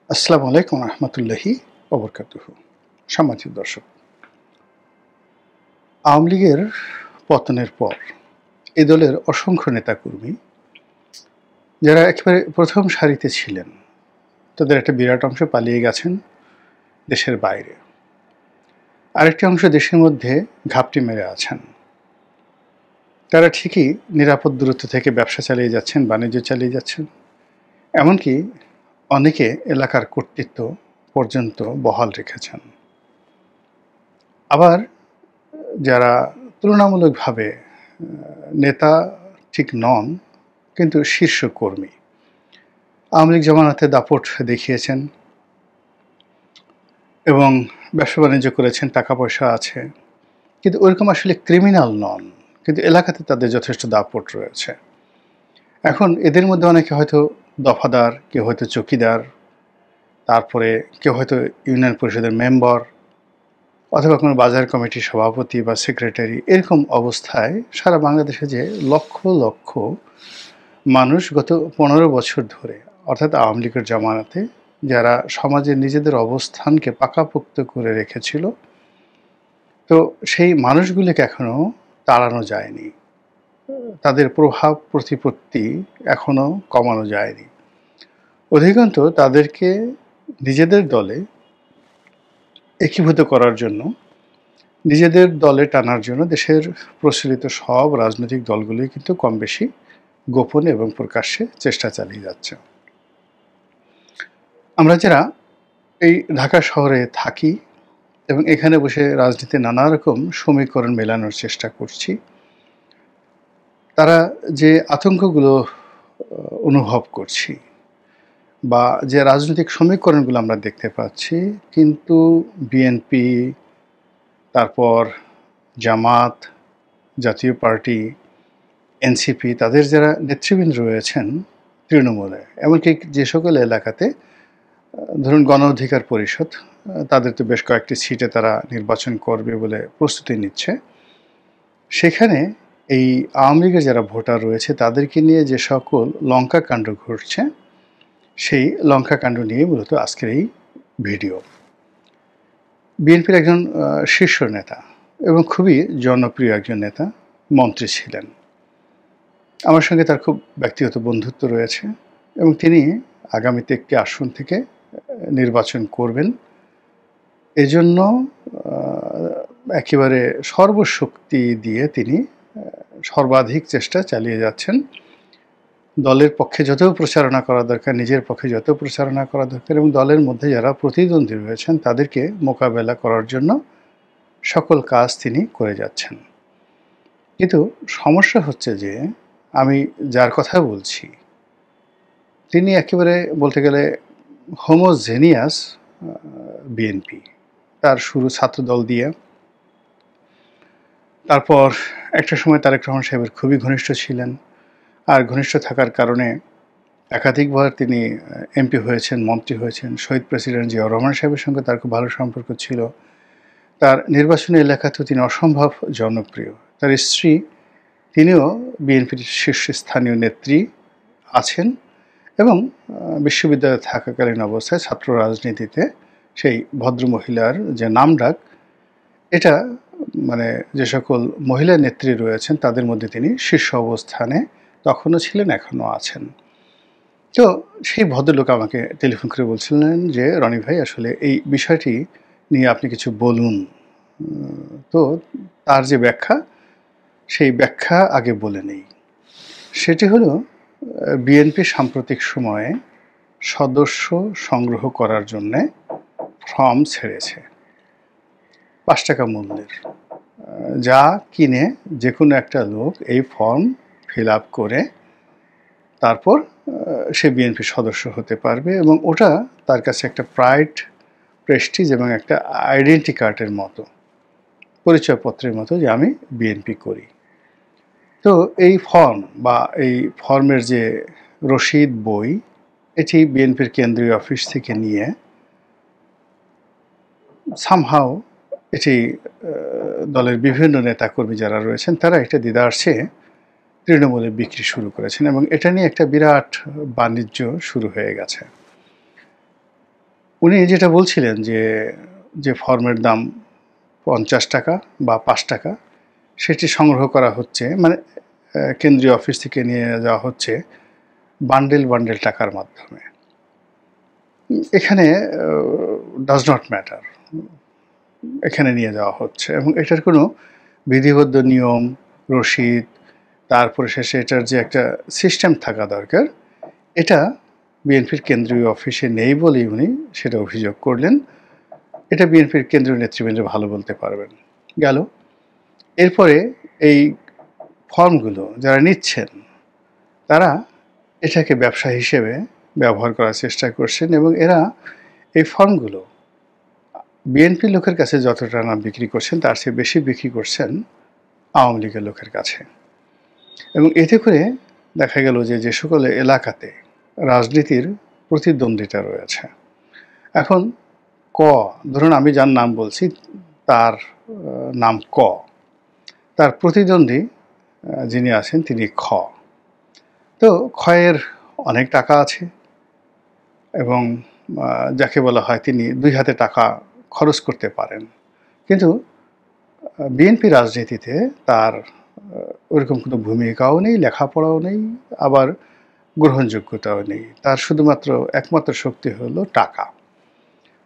আসসালামু আলাইকুম রহমতুল্লাহি ওবরকাতুহু। সম্মানিত দর্শক, আওয়ামী লীগের পতনের পর এ দলের অসংখ্য নেতাকর্মী যারা একেবারে প্রথম সারিতে ছিলেন, তাদের একটা বিরাট অংশ পালিয়ে গেছেন দেশের বাইরে। আরেকটি অংশ দেশের মধ্যে ঘাপটি মেরে আছেন। তারা ঠিকই নিরাপদ দূরত্ব থেকে ব্যবসা চালিয়ে যাচ্ছেন, বাণিজ্য চালিয়ে যাচ্ছেন। এমনকি অনেকে এলাকার কর্তৃত্ব পর্যন্ত বহাল রেখেছেন। আবার যারা তুলনামূলকভাবে নেতা ঠিক নন, কিন্তু শীর্ষ কর্মী, আওয়ামী লীগ জামানাতে দাপট দেখিয়েছেন এবং ব্যবসা বাণিজ্য করেছেন, টাকা পয়সা আছে, কিন্তু ওরকম আসলে ক্রিমিনাল নন, কিন্তু এলাকাতে তাদের যথেষ্ট দাপট রয়েছে। এখন এদের মধ্যে অনেকে হয়তো দফাদার, কেউ হয়তো চৌকিদার, তারপরে কেউ হয়তো ইউনিয়ন পরিষদের মেম্বার অথবা কোনো বাজার কমিটির সভাপতি বা সেক্রেটারি। এরকম অবস্থায় সারা বাংলাদেশে যে লক্ষ লক্ষ মানুষ গত 15 বছর ধরে, অর্থাৎ আওয়ামী লীগের জামানাতে, যারা সমাজে নিজেদের অবস্থানকে পাকাপোক্ত করে রেখেছিল, তো সেই মানুষগুলিকে এখনো তাড়ানো যায়নি। তাদের প্রভাব প্রতিপত্তি এখনো কমানো যায়নি। অধিকন্ত তাদেরকে নিজেদের দলে একীভূত করার জন্য, নিজেদের দলে টানার জন্য দেশের প্রচলিত সব রাজনৈতিক দলগুলোই কিন্তু কম বেশি গোপনে এবং প্রকাশ্যে চেষ্টা চালিয়ে যাচ্ছে। আমরা যারা এই ঢাকা শহরে থাকি এবং এখানে বসে রাজনীতির নানা রকম সমীকরণ মেলানোর চেষ্টা করছি, তারা যে আতঙ্কগুলো অনুভব করছি বা যে রাজনৈতিক সমীকরণগুলো আমরা দেখতে পাচ্ছি, কিন্তু বিএনপি, তারপর জামাত, জাতীয় পার্টি, এনসিপি, তাদের যারা নেতৃবৃন্দ রয়েছেন তৃণমূলে, এমনকি যে সকল এলাকাতে ধরুন গণ অধিকার পরিষদ, তাদের তো বেশ কয়েকটি সিটে তারা নির্বাচন করবে বলে প্রস্তুতি নিচ্ছে। সেখানে এই আওয়ামী লীগের যারা ভোটার রয়েছে তাদেরকে নিয়ে যে সকল লঙ্কাকাণ্ড ঘটছে, সেই লঙ্কাকাণ্ড নিয়ে মূলত আজকের এই ভিডিও। বিএনপির একজন শীর্ষ নেতা এবং খুবই জনপ্রিয় একজন নেতা, মন্ত্রী ছিলেন। আমার সঙ্গে তার খুব ব্যক্তিগত বন্ধুত্ব রয়েছে এবং তিনি আগামীতে একটি আসন থেকে নির্বাচন করবেন। এজন্য একেবারে সর্বশক্তি দিয়ে তিনি সর্বাধিক চেষ্টা চালিয়ে যাচ্ছেন। দলের পক্ষে যত প্রচারণা করা দরকার, নিজের পক্ষে যত প্রচারণা করা দরকার এবং দলের মধ্যে যারা প্রতিদ্বন্দ্বী রয়েছেন তাদেরকে মোকাবেলা করার জন্য সকল কাজ তিনি করে যাচ্ছেন। কিন্তু সমস্যা হচ্ছে যে আমি যার কথা বলছি তিনি একেবারে বলতে গেলে হোমোজেনিয়াস বিএনপি। তার শুরু ছাত্রদল দিয়ে, তারপর একটা সময় তারেক রহমান সাহেবের খুবই ঘনিষ্ঠ ছিলেন, আর ঘনিষ্ঠ থাকার কারণে একাধিকবার তিনি এমপি হয়েছেন, মন্ত্রী হয়েছেন। শহীদ প্রেসিডেন্ট জিয়াউর রহমান সাহেবের সঙ্গে তার খুব ভালো সম্পর্ক ছিল। তার নির্বাচনী এলাকাতেও তিনি অসম্ভব জনপ্রিয়। তার স্ত্রী, তিনিও বিএনপির শীর্ষস্থানীয় নেত্রী আছেন এবং বিশ্ববিদ্যালয়ে থাকাকালীন অবস্থায় ছাত্র রাজনীতিতে সেই ভদ্রমহিলার যে নামডাক, এটা মানে যে সকল মহিলা নেত্রী রয়েছেন তাদের মধ্যে তিনি শীর্ষ অবস্থানে তখনও ছিলেন, এখনও আছেন। তো সেই ভদ্রলোক আমাকে টেলিফোন করে বলছিলেন যে, রনি ভাই, আসলে এই বিষয়টি নিয়ে আপনি কিছু বলুন। তো তার যে ব্যাখ্যা, সেই ব্যাখ্যা আগে বলে নেই। সেটি হলো, বিএনপি সাম্প্রতিক সময়ে সদস্য সংগ্রহ করার জন্যে ফর্ম ছেড়েছে 5 টাকা মূল্যের, যা কিনে যে কোনো একটা লোক এই ফর্ম ফিল আপ করে তারপর সে বিএনপির সদস্য হতে পারবে এবং ওটা তার কাছে একটা প্রাইড, প্রেস্টিজ এবং একটা আইডেন্টি কার্ডের মতো, পরিচয়পত্রের মতো, যে আমি বিএনপি করি। তো এই ফর্ম বা এই ফর্মের যে রসিদ বই, এটি বিএনপির কেন্দ্রীয় অফিস থেকে নিয়ে সামহাও এটি দলের বিভিন্ন নেতাকর্মী যারা রয়েছেন তারা এটা দিদারসে তৃণমূলে বিক্রি শুরু করেছেন এবং এটা নিয়ে একটা বিরাট বাণিজ্য শুরু হয়ে গেছে। উনি যেটা বলছিলেন যে ফর্মের দাম ৳৫০ বা ৳৫ সেটি সংগ্রহ করা হচ্ছে, মানে কেন্দ্রীয় অফিস থেকে নিয়ে যাওয়া হচ্ছে বান্ডেল, বান্ডেল টাকার মাধ্যমে। এখানে ডাজ নট ম্যাটার। এখানে নিয়ে যাওয়া হচ্ছে এবং এটার কোনো বিধিবদ্ধ নিয়ম, রসিদ, তারপরে শেষে এটার যে একটা সিস্টেম থাকা দরকার, এটা বিএনপির কেন্দ্রীয় অফিসে নেই বলেই উনি সেটা অভিযোগ করলেন। এটা বিএনপির কেন্দ্রীয় নেতৃবৃন্দ ভালো বলতে পারবেন। গেল। এরপরে এই ফর্মগুলো যারা নিচ্ছেন, তারা এটাকে ব্যবসা হিসেবে ব্যবহার করার চেষ্টা করছেন এবং এরা এই ফর্মগুলো বিএনপির লোকের কাছে যতটা না বিক্রি করছেন, তার চেয়ে বেশি বিক্রি করছেন আওয়ামী লীগের লোকের কাছে। এবং এতে করে দেখা গেল যে সকল এলাকাতে রাজনীতির প্রতিদ্বন্দ্বিতা রয়েছে। এখন ধরুন আমি যার নাম বলছি, তার নাম তার প্রতিদ্বন্দ্বী যিনি আছেন তিনি তো ক্ষয়ের অনেক টাকা আছে এবং যাকে বলা হয় তিনি ২ হাতে টাকা খরচ করতে পারেন। কিন্তু বিএনপি রাজনীতিতে তার ওরকম কোনো ভূমিকাও নেই, লেখাপড়াও নেই, আবার গ্রহণযোগ্যতাও নেই। তার শুধুমাত্র একমাত্র শক্তি হলো টাকা।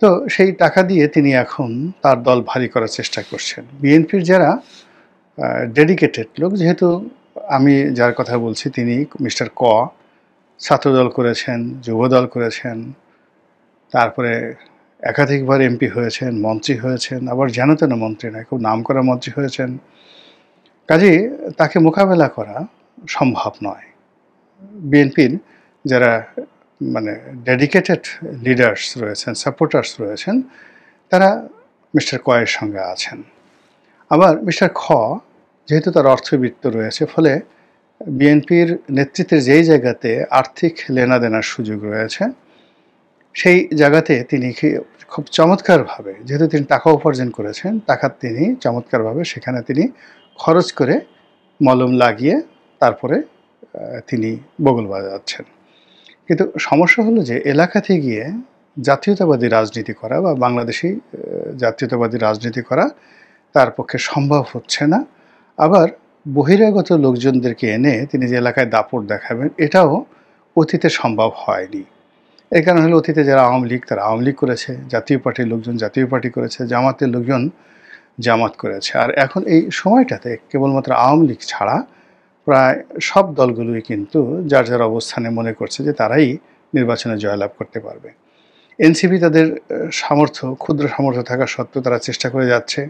তো সেই টাকা দিয়ে তিনি এখন তার দল ভারী করার চেষ্টা করছেন। বিএনপির যারা ডেডিকেটেড লোক, যেহেতু আমি যার কথা বলছি তিনি মিস্টার ছাত্রদল করেছেন, যুবদল করেছেন, তারপরে একাধিকবার এমপি হয়েছেন, মন্ত্রী হয়েছেন, আবার যেন তেন মন্ত্রী নয়, খুব নামকরা মন্ত্রী হয়েছেন। কাজেই তাকে মোকাবেলা করা সম্ভব নয়। বিএনপির যারা মানে ডেডিকেটেড লিডার্স রয়েছেন, সাপোর্টার্স রয়েছেন, তারা মিস্টার এর সঙ্গে আছেন। আবার মিস্টার যেহেতু তার অর্থবিত্ত রয়েছে, ফলে বিএনপির নেতৃত্বের যেই জায়গাতে আর্থিক লেনাদেনার সুযোগ রয়েছে, সেই জায়গাতে তিনি খুব চমৎকারভাবে, যেহেতু তিনি টাকা উপার্জন করেছেন, টাকা তিনি চমৎকারভাবে সেখানে তিনি খরচ করে মলম লাগিয়ে তারপরে তিনি বগল বাজাচ্ছেন। কিন্তু সমস্যা হলো যে এলাকাতে গিয়ে জাতীয়তাবাদী রাজনীতি করা বা বাংলাদেশি জাতীয়তাবাদী রাজনীতি করা তার পক্ষে সম্ভব হচ্ছে না। আবার বহিরাগত লোকজনদেরকে এনে তিনি যে এলাকায় দাপট দেখাবেন, এটাও অতীতে সম্ভব হয়নি। এই কারণ হলো অতীতে যারা আওয়ামী লীগ, তারা আওয়ামী লীগ করেছে, জাতীয় পার্টির লোকজন জাতীয় পার্টি করেছে, জামাতের লোকজন জামাত করেছে। আর এখন এই সময়টাতে কেবলমাত্র আওয়ামী লীগ ছাড়া প্রায় সব দলগুলোই কিন্তু যার যার অবস্থানে মনে করছে যে তারাই নির্বাচনে জয়লাভ করতে পারবে। এনসিপি তাদের ক্ষুদ্র সামর্থ্য থাকা সত্ত্বেও তারা চেষ্টা করে যাচ্ছে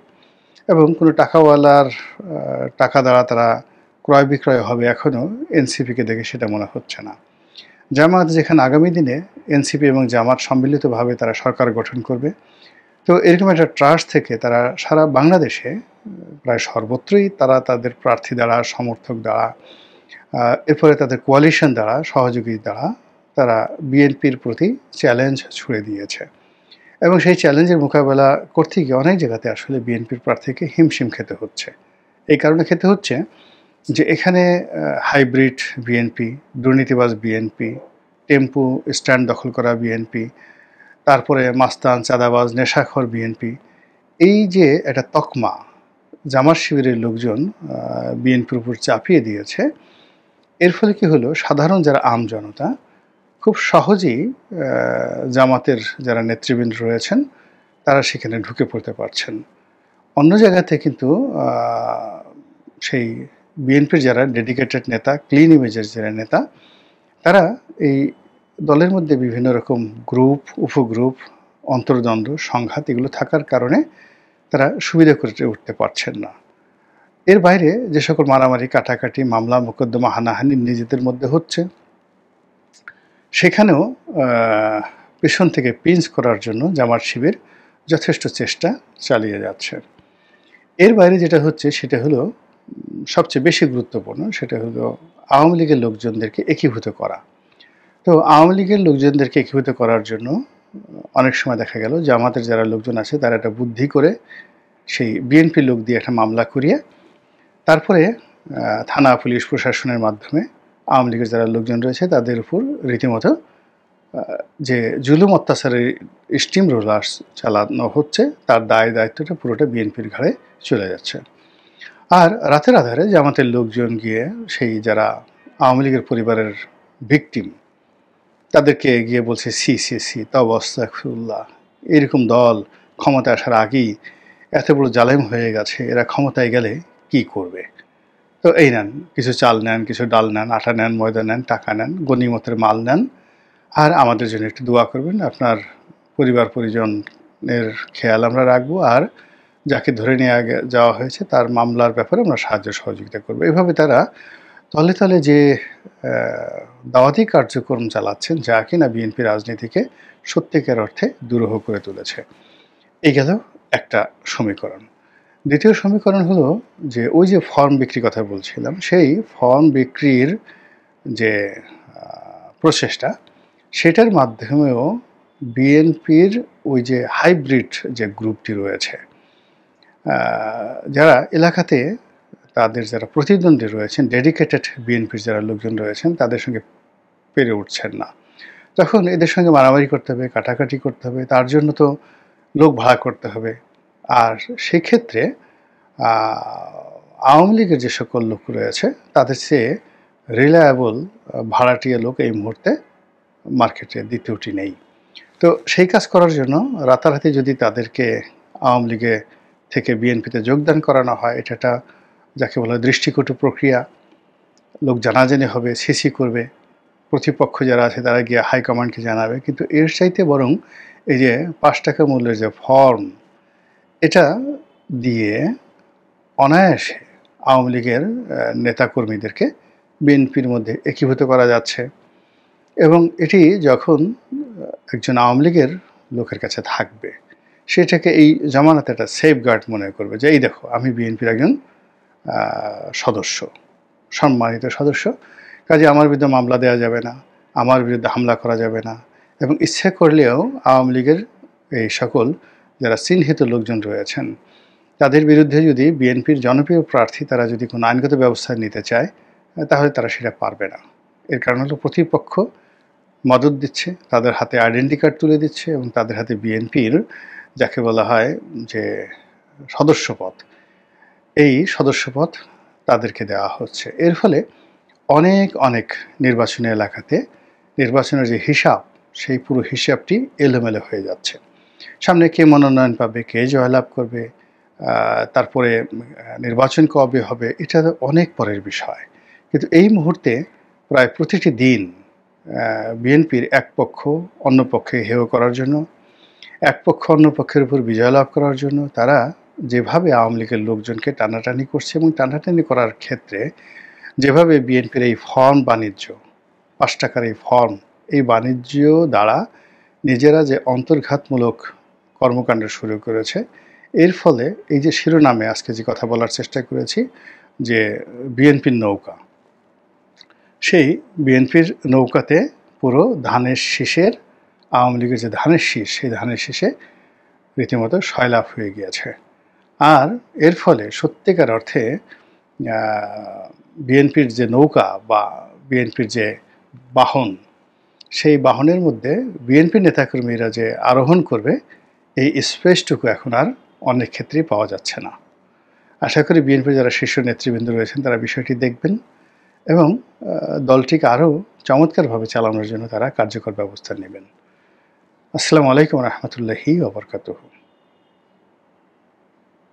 এবং কোনো টাকাওয়ালার টাকা দ্বারা তারা ক্রয় বিক্রয় হবে, এখনও এনসিপিকে দেখে সেটা মনে হচ্ছে না। জামাত যেখানে আগামী দিনে এনসিপি এবং জামাত সম্মিলিতভাবে তারা সরকার গঠন করবে, তো এরকম একটা ট্রাস্ট থেকে তারা সারা বাংলাদেশে প্রায় সর্বত্রই তারা তাদের প্রার্থী দ্বারা, সমর্থক দ্বারা, এরপরে তাদের কোয়ালিশন দ্বারা, সহযোগী দ্বারা তারা বিএনপির প্রতি চ্যালেঞ্জ ছুড়ে দিয়েছে এবং সেই চ্যালেঞ্জের মোকাবেলা করতে গিয়ে অনেক জায়গাতে আসলে বিএনপির প্রার্থীকে হিমশিম খেতে হচ্ছে। এই কারণে খেতে হচ্ছে যে এখানে হাইব্রিড বিএনপি, দুর্নীতিবাজ বিএনপি, টেম্পু স্ট্যান্ড দখল করা বিএনপি, তারপরে মাস্তান, চাঁদাবাজ, নেশাখোর বিএনপি, এই যে একটা তকমা জামাত শিবিরের লোকজন বিএনপির উপর চাপিয়ে দিয়েছে, এর ফলে কি হলো, সাধারণ যারা আম জনতা খুব সহজেই জামাতের যারা নেতৃবৃন্দ রয়েছেন তারা সেখানে ঢুকে পড়তে পারছেন। অন্য জায়গাতে কিন্তু সেই বিএনপির যারা ডেডিকেটেড নেতা, ক্লিন ইমেজের যারা নেতা, তারা এই দলের মধ্যে বিভিন্ন রকম গ্রুপ, উপগ্রুপ, অন্তর্দ্বন্দ্ব, সংঘাত এগুলো থাকার কারণে তারা সুবিধা করে উঠতে পারছেন না। এর বাইরে যে সকল মারামারি, কাটাকাটি, মামলা মোকদ্দমা, হানাহানি নিজেদের মধ্যে হচ্ছে, সেখানেও পেছন থেকে পিঞ্চ করার জন্য জামাত শিবির যথেষ্ট চেষ্টা চালিয়ে যাচ্ছে। এর বাইরে যেটা হচ্ছে সেটা হলো সবচেয়ে বেশি গুরুত্বপূর্ণ, সেটা হলো আওয়ামী লীগের লোকজনদেরকে একীভূত করা। তো আওয়ামী লীগের লোকজনদেরকে একীভূত করার জন্য অনেক সময় দেখা গেল জামাতের যারা লোকজন আছে তারা একটা বুদ্ধি করে সেই বিএনপি লোক দিয়ে একটা মামলা করিয়ে তারপরে থানা, পুলিশ, প্রশাসনের মাধ্যমে আওয়ামী লীগের যারা লোকজন রয়েছে তাদের উপর রীতিমতো যে জুলুম অত্যাচারের স্টিম রোলার্স চালানো হচ্ছে তার দায়িত্বটা পুরোটা বিএনপির ঘাড়ে চলে যাচ্ছে। আর রাতের আধারে জামাতের লোকজন গিয়ে সেই যারা আওয়ামী লীগের পরিবারের ভিকটিম তাদেরকে গিয়ে বলছে সি সি সি তাওবা আস্তাগফিরুল্লাহ, এরকম দল ক্ষমতায় আসার আগেই এত বড় জালেম হয়ে গেছে, এরা ক্ষমতায় গেলে কি করবে। তো এই নেন, কিছু চাল নেন, কিছু ডাল নেন, আটা নেন, ময়দা নেন, টাকা নেন, গনিমতের মাল নেন, আর আমাদের জন্য একটু দোয়া করবেন, আপনার পরিবার পরিজনের খেয়াল আমরা রাখবো, আর যাকে ধরে নিয়ে যাওয়া হয়েছে তার মামলার ব্যাপারে আমরা সাহায্য সহযোগিতা করবো। এভাবে তারা তলে তলে যে দাওয়াতি কার্যক্রম চালাচ্ছেন, যা কিনা বিএনপি রাজনীতিকে সত্যিকার অর্থে দুরূহ করে তুলেছে। এই গেল একটা সমীকরণ। দ্বিতীয় সমীকরণ হলো যে ওই যে ফর্ম বিক্রির কথা বলছিলাম, সেই ফর্ম বিক্রির যে প্রচেষ্টা, সেটার মাধ্যমেও বিএনপির ওই যে হাইব্রিড যে গ্রুপটি রয়েছে, যারা এলাকাতে তাদের যারা প্রতিদ্বন্দ্বী রয়েছেন, ডেডিকেটেড বিএনপির যারা লোকজন রয়েছেন, তাদের সঙ্গে পেরে উঠছেন না, তখন এদের সঙ্গে মারামারি করতে হবে, কাটাকাটি করতে হবে, তার জন্য তো লোক ভাড়া করতে হবে। আর সেক্ষেত্রে আওয়ামী লীগের যে সকল লোক রয়েছে তাদের চেয়ে রিলায়েবল ভাড়াটিয়া লোক এই মুহূর্তে মার্কেটে দ্বিতীয়টি নেই। তো সেই কাজ করার জন্য রাতারাতি যদি তাদেরকে আওয়ামী লীগে থেকে বিএনপিতে যোগদান করানো হয়, এটা যাকে বলা হয় দৃষ্টিকটু প্রক্রিয়া। লোক জানাজানি হবে, সিসি করবে, প্রতিপক্ষ যারা আছে তারা গিয়ে হাইকমান্ডকে জানাবে। কিন্তু এর চাইতে বরং এই যে ৫ টাকা মূল্যের যে ফর্ম, এটা দিয়ে অনায়াসে আওয়ামী লীগের নেতাকর্মীদেরকে বিএনপির মধ্যে একীভূত করা যাচ্ছে। এবং এটি যখন একজন আওয়ামী লীগের লোকের কাছে থাকবে, সেটাকে এই জামানাতে একটা সেফগার্ড মনে করবে যে এই দেখো আমি বিএনপির একজন সদস্য, সম্মানিত সদস্য, কাজে আমার বিরুদ্ধে মামলা দেওয়া যাবে না, আমার বিরুদ্ধে হামলা করা যাবে না। এবং ইচ্ছে করলেও আওয়ামী লীগের এই সকল যারা চিহ্নিত লোকজন রয়েছেন তাদের বিরুদ্ধে যদি বিএনপির জনপ্রিয় প্রার্থী তারা যদি কোনো আইনগত ব্যবস্থা নিতে চায়, তাহলে তারা সেটা পারবে না। এর কারণ হলো প্রতিপক্ষ মদত দিচ্ছে, তাদের হাতে আইডেন্টি কার্ড তুলে দিচ্ছে এবং তাদের হাতে বিএনপির যাকে বলা হয় যে সদস্যপদ, এই সদস্যপদ তাদেরকে দেওয়া হচ্ছে। এর ফলে অনেক অনেক নির্বাচনী এলাকাতে নির্বাচনের যে হিসাব, সেই পুরো হিসাবটি এলোমেলো হয়ে যাচ্ছে। সামনে কে মনোনয়ন পাবে, কে জয়লাভ করবে, তারপরে নির্বাচন কবে হবে, এটা অনেক পরের বিষয়। কিন্তু এই মুহূর্তে প্রায় প্রতিটি দিন বিএনপির এক পক্ষ অন্য পক্ষে হেয় করার জন্য, এক পক্ষ অন্য পক্ষের উপর বিজয় লাভ করার জন্য তারা যেভাবে আওয়ামী লীগের লোকজনকে টানাটানি করছে, এবং টানাটানি করার ক্ষেত্রে যেভাবে বিএনপির এই ফর্ম বাণিজ্য, ৫ টাকার এই ফর্ম, এই বাণিজ্য দ্বারা নিজেরা যে অন্তর্ঘাতমূলক কর্মকাণ্ড শুরু করেছে, এর ফলে এই যে শিরোনামে আজকে যে কথা বলার চেষ্টা করেছি যে বিএনপির নৌকা, সেই বিএনপির নৌকাতে পুরো ধানের শীষের, আওয়ামী লীগের যে ধানের শীষ, সেই ধানের শীষে রীতিমতো সয়লাভ হয়ে গিয়েছে। আর এর ফলে সত্যিকার অর্থে বিএনপির যে নৌকা বা বিএনপির যে বাহন, সেই বাহনের মধ্যে বিএনপির নেতাকর্মীরা যে আরোহণ করবে, এই স্পেসটুকু এখন আর অনেক ক্ষেত্রেই পাওয়া যাচ্ছে না। আশা করি বিএনপির যারা শীর্ষ নেতৃবৃন্দ রয়েছেন তারা বিষয়টি দেখবেন এবং দলটিকে আরও চমৎকারভাবে চালানোর জন্য তারা কার্যকর ব্যবস্থা নেবেন। আসসালামু আলাইকুম রহমতুল্লাহি ওয়া বারাকাতুহু।